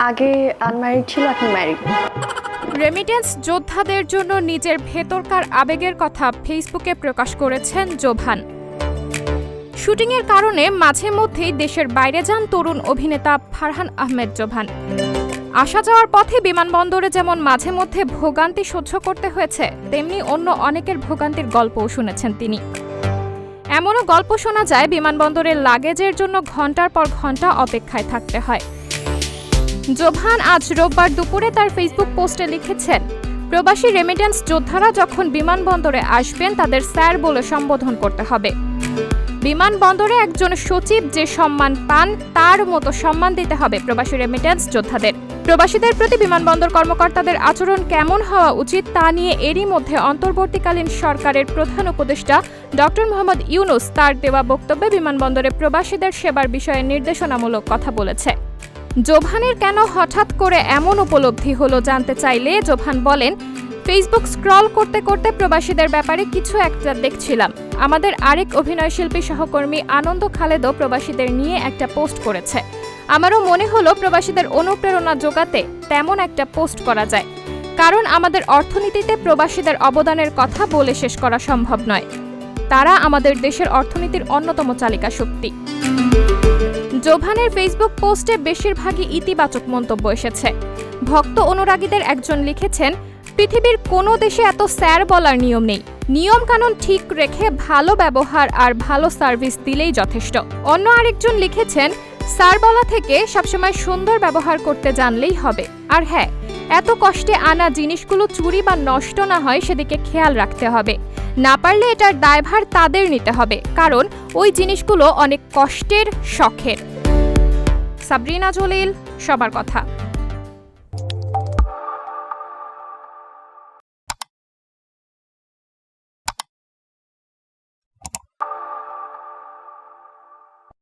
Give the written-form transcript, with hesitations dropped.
আগে আনম্যারিড ছিল, এখন ম্যারিড। রেমিটেন্স যোদ্ধাদের জন্য নিজের ভেতরকার আবেগের কথা ফেসবুকে প্রকাশ করেছেন জোভান। শুটিংয়ের কারণে মাঝে মধ্যেই দেশের বাইরে যান তরুণ অভিনেতা ফারহান আহমেদ জোভান। আসা যাওয়ার পথে বিমানবন্দরে যেমন মাঝে মধ্যে ভোগান্তি সহ্য করতে হয়েছে, তেমনি অন্য অনেকের ভোগান্তির গল্পও শুনেছেন তিনি। এমনও গল্প শোনা যায় বিমানবন্দরের লাগেজের জন্য ঘন্টার পর ঘন্টা অপেক্ষায় থাকতে হয়। জোভান আজ রোববার দুপুরে তার ফেসবুক পোস্টে লিখেছেন, প্রবাসী রেমিটেন্স যোদ্ধারা যখন বিমানবন্দরে আসবেন তাদের স্যার বলে সম্বোধন করতে হবে। বিমানবন্দরে একজন সচিব যে সম্মান পান তার মতো সম্মান দিতে হবে প্রবাসী রেমিটেন্স যোদ্ধাদের। প্রবাসীদের প্রতি বিমানবন্দর কর্মকর্তাদের আচরণ কেমন হওয়া উচিত তা নিয়ে এরই মধ্যে অন্তর্বর্তীকালীন সরকারের প্রধান উপদেষ্টা ডক্টর মোহাম্মদ ইউনূস তার দেওয়া বক্তব্যে বিমানবন্দরে প্রবাসীদের সেবার বিষয়ে নির্দেশনামূলক কথা বলেছে। জোভানের কেন হঠাৎ করে এমন উপলব্ধি হলো জানতে চাইলে জোভান বলেন, ফেসবুক স্ক্রল করতে করতে প্রবাসীদের ব্যাপারে কিছু একটা দেখছিলাম। আমাদের আরেক অভিনয়শিল্পী সহকর্মী আনন্দ খালেদও প্রবাসীদের নিয়ে একটা পোস্ট করেছে। আমারও মনে হলো প্রবাসীদের অনুপ্রেরণা যোগাতে তেমন একটা পোস্ট করা যায়, কারণ আমাদের অর্থনীতিতে প্রবাসীদের অবদানের কথা বলে শেষ করা সম্ভব নয়। তারা আমাদের দেশের অর্থনীতির অন্যতম চালিকা শক্তি। জোভানের ফেসবুক পোস্টে বেশিরভাগই ইতিবাচক মন্তব্য এসেছে। ভক্ত অনুরাগীদের একজন লিখেছেন, পৃথিবীর কোনো দেশে এত স্যার বলার নিয়ম নেই। নিয়ম কানুন ঠিক রেখে ভালো ব্যবহার আর ভালো সার্ভিস দিলেই যথেষ্ট। অন্য আরেকজন লিখেছেন, স্যার বলা থেকে সবসময় সুন্দর ব্যবহার করতে জানলেই হবে। আর হ্যাঁ, এত কষ্টে আনা জিনিসগুলো চুরি বা নষ্ট না হয় সেদিকে খেয়াল রাখতে হবে। না পারলে এটার দায়ভার তাদের নিতে হবে, কারণ ওই জিনিসগুলো অনেক কষ্টের, শখের। সাবরিনা জলিল, সবার কথা।